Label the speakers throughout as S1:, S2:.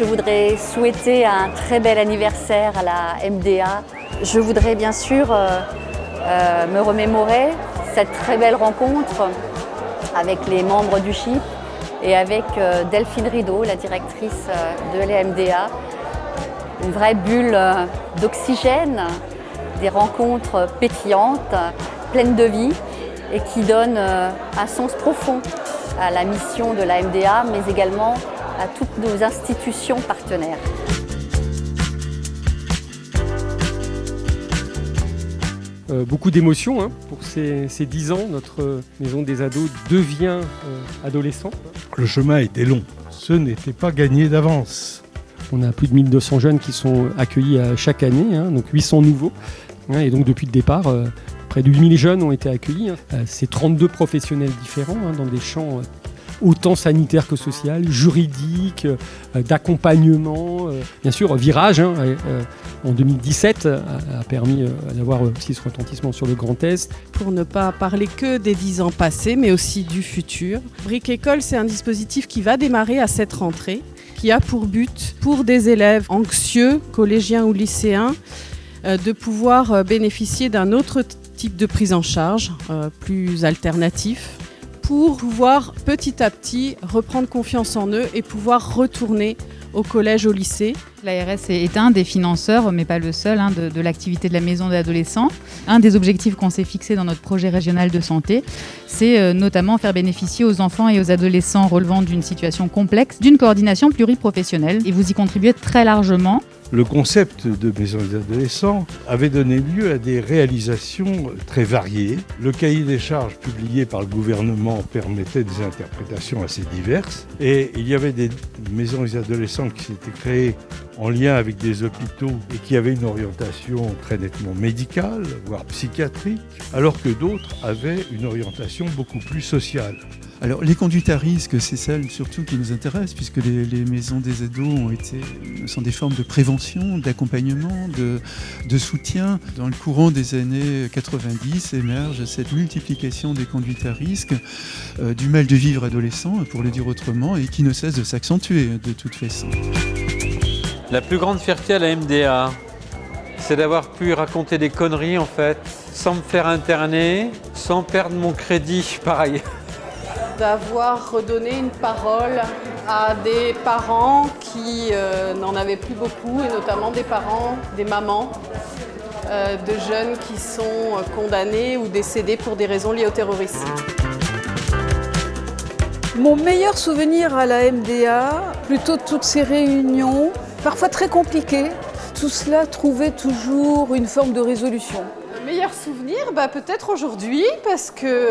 S1: Je voudrais souhaiter un très bel anniversaire à la MDA. Je voudrais bien sûr me remémorer cette très belle rencontre avec les membres du CHIP et avec Delphine Rideau, la directrice de la MDA. Une vraie bulle d'oxygène, des rencontres pétillantes, pleines de vie et qui donnent un sens profond à la mission de la MDA, mais également à toutes nos institutions partenaires.
S2: Beaucoup d'émotions pour ces 10 ans. Notre maison des ados devient adolescent.
S3: Le chemin était long, ce n'était pas gagné d'avance.
S2: On a plus de 1200 jeunes qui sont accueillis chaque année, donc 800 nouveaux. Et donc depuis le départ, près de 8000 jeunes ont été accueillis. C'est 32 professionnels différents dans des champs autant sanitaires que social, juridiques, d'accompagnement. Bien sûr, Virage, en 2017, a permis d'avoir aussi ce retentissement sur le Grand Est.
S4: Pour ne pas parler que des 10 ans passés, mais aussi du futur. Brick École, c'est un dispositif qui va démarrer à cette rentrée, qui a pour but, pour des élèves anxieux, collégiens ou lycéens, de pouvoir bénéficier d'un autre type de prise en charge, plus alternatif, pour pouvoir petit à petit reprendre confiance en eux et pouvoir retourner au collège, au lycée.
S5: L'ARS est un des financeurs, mais pas le seul, de l'activité de la maison des adolescents. Un des objectifs qu'on s'est fixé dans notre projet régional de santé, c'est notamment faire bénéficier aux enfants et aux adolescents relevant d'une situation complexe d'une coordination pluriprofessionnelle. Et vous y contribuez très largement.
S3: Le concept de maison des adolescents avait donné lieu à des réalisations très variées. Le cahier des charges publié par le gouvernement permettait des interprétations assez diverses. Et il y avait des maisons des adolescents qui s'étaient créées en lien avec des hôpitaux et qui avaient une orientation très nettement médicale, voire psychiatrique, alors que d'autres avaient une orientation beaucoup plus sociale.
S6: Alors les conduites à risque, c'est celles surtout qui nous intéressent, puisque les maisons des ados sont des formes de prévention, d'accompagnement, de soutien. Dans le courant des années 90 émerge cette multiplication des conduites à risque, du mal de vivre adolescent, pour le dire autrement, et qui ne cesse de s'accentuer de toute façon.
S7: La plus grande fierté à la MDA, c'est d'avoir pu raconter des conneries en fait, sans me faire interner, sans perdre mon crédit par ailleurs.
S4: D'avoir redonné une parole à des parents qui n'en avaient plus beaucoup, et notamment des parents, des mamans de jeunes qui sont condamnés ou décédés pour des raisons liées au terrorisme.
S8: Mon meilleur souvenir à la MDA, plutôt toutes ces réunions, parfois très compliquées, tout cela trouvait toujours une forme de résolution.
S4: Meilleur souvenir, peut-être aujourd'hui, parce que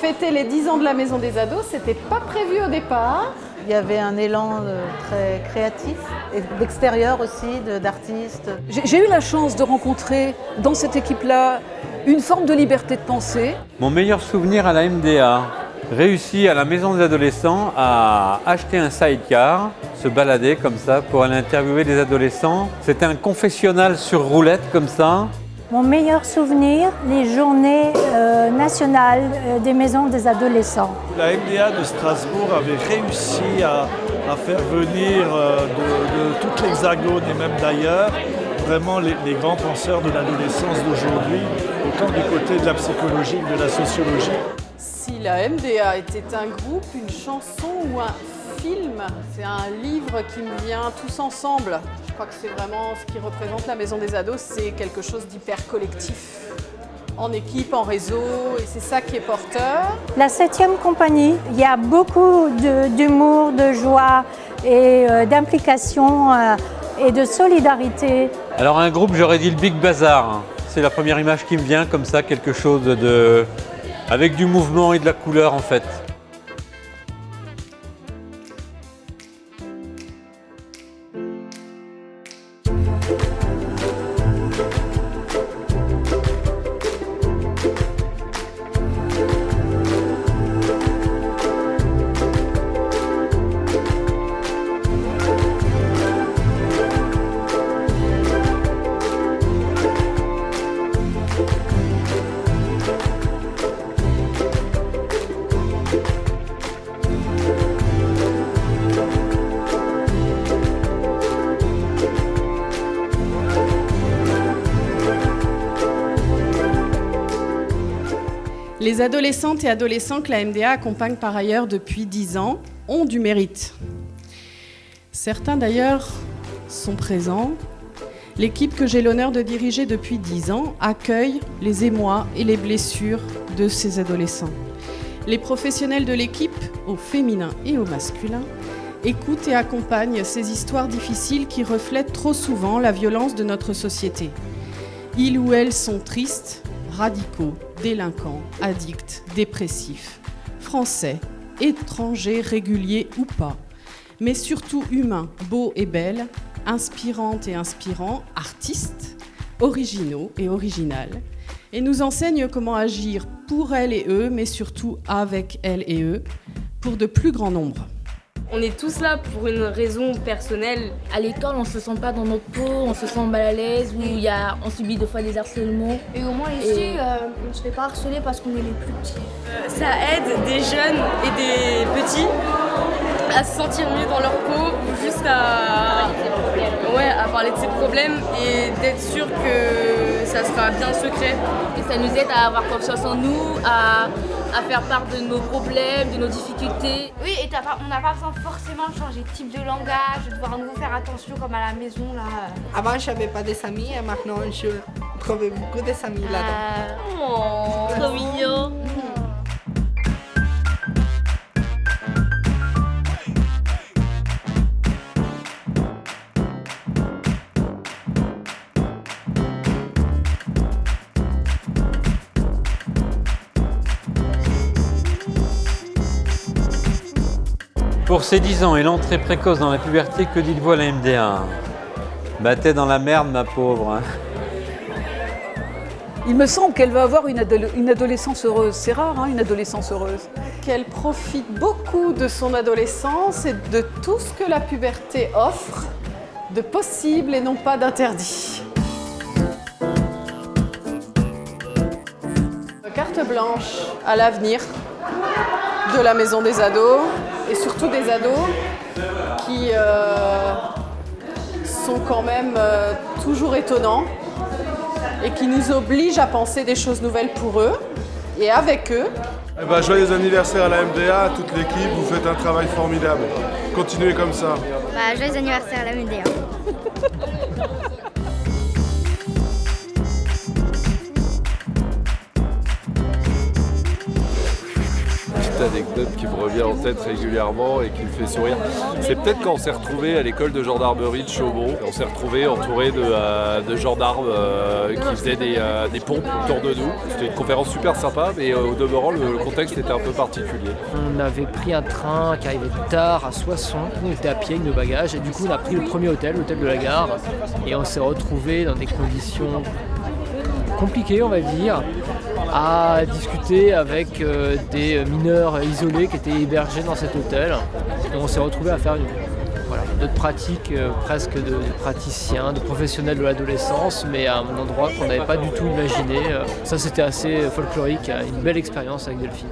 S4: fêter les 10 ans de la Maison des Ados, c'était pas prévu au départ.
S9: Il y avait un élan très créatif, et d'extérieur aussi, d'artistes.
S8: J'ai eu la chance de rencontrer dans cette équipe-là une forme de liberté de penser.
S7: Mon meilleur souvenir à la MDA, réussi à la Maison des Adolescents à acheter un sidecar, se balader comme ça pour aller interviewer des adolescents. C'était un confessionnal sur roulette comme ça.
S10: Mon meilleur souvenir, les journées nationales des maisons des adolescents.
S11: La MDA de Strasbourg avait réussi à faire venir de toute l'Hexagone et même d'ailleurs, vraiment les grands penseurs de l'adolescence d'aujourd'hui, autant du côté de la psychologie que de la sociologie.
S4: Si la MDA était un groupe, une chanson ou un film, c'est un livre qui me vient tous ensemble. Je crois que c'est vraiment ce qui représente la Maison des Ados, c'est quelque chose d'hyper collectif, en équipe, en réseau, et c'est ça qui est porteur.
S10: La 7e compagnie, il y a beaucoup d'humour, de joie et d'implication et de solidarité.
S7: Alors un groupe, j'aurais dit le Big Bazar. C'est la première image qui me vient comme ça, quelque chose avec du mouvement et de la couleur en fait.
S4: Les adolescentes et adolescents que la MDA accompagne par ailleurs depuis 10 ans ont du mérite. Certains d'ailleurs sont présents. L'équipe que j'ai l'honneur de diriger depuis 10 ans accueille les émois et les blessures de ces adolescents. Les professionnels de l'équipe, au féminin et au masculin, écoutent et accompagnent ces histoires difficiles qui reflètent trop souvent la violence de notre société. Ils ou elles sont tristes, radicaux, délinquants, addicts, dépressifs, français, étrangers, réguliers ou pas, mais surtout humains, beaux et belles, inspirantes et inspirants, artistes, originaux et originales, et nous enseignent comment agir pour elles et eux, mais surtout avec elles et eux, pour de plus grands nombres.
S12: On est tous là pour une raison personnelle.
S13: À l'école, on se sent pas dans notre peau, on se sent mal à l'aise, on subit des fois des harcèlements.
S12: Et au moins ici, on ne se fait pas harceler parce qu'on est les plus petits.
S14: Ça aide des jeunes et des petits à se sentir mieux dans leur peau, juste à parler de ses problèmes et d'être sûr que ça sera bien secret.
S13: Et ça nous aide à avoir confiance en nous, à faire part de nos problèmes, de nos difficultés.
S12: Oui, et on n'a pas besoin forcément de changer de type de langage, de devoir à nouveau faire attention comme à la maison. Là.
S15: Avant, je n'avais pas des amis et maintenant, je trouvais beaucoup d'amis là-dedans.
S13: Oh, trop mignon.
S7: Pour ses 10 ans et l'entrée précoce dans la puberté, que dites-vous à la MDA? Bah t'es dans la merde, ma pauvre. Hein.
S8: Il me semble qu'elle va avoir une adolescence heureuse. C'est rare, hein, une adolescence heureuse.
S4: Qu'elle profite beaucoup de son adolescence et de tout ce que la puberté offre, de possible et non pas d'interdit. Carte blanche à l'avenir de la maison des ados et surtout des ados qui sont quand même toujours étonnants et qui nous obligent à penser des choses nouvelles pour eux et avec eux.
S16: Joyeux anniversaire à la MDA, à toute l'équipe, vous faites un travail formidable. Continuez comme ça.
S12: Joyeux anniversaire à la MDA.
S17: Anecdote qui me revient en tête régulièrement et qui me fait sourire. C'est peut-être quand on s'est retrouvé à l'école de gendarmerie de Chaumont. On s'est retrouvé entouré de gendarmes qui faisaient des pompes autour de nous. C'était une conférence super sympa, mais au demeurant, le contexte était un peu particulier.
S18: On avait pris un train qui arrivait tard à Soissons. On était à pied avec nos bagages et du coup on a pris le premier hôtel, l'hôtel de la gare, et on s'est retrouvé dans des conditions compliquées, on va dire, à discuter avec des mineurs isolés qui étaient hébergés dans cet hôtel. Et on s'est retrouvé à faire notre pratique presque de praticiens, de professionnels de l'adolescence, mais à un endroit qu'on n'avait pas du tout imaginé. Ça, c'était assez folklorique, une belle expérience avec Delphine.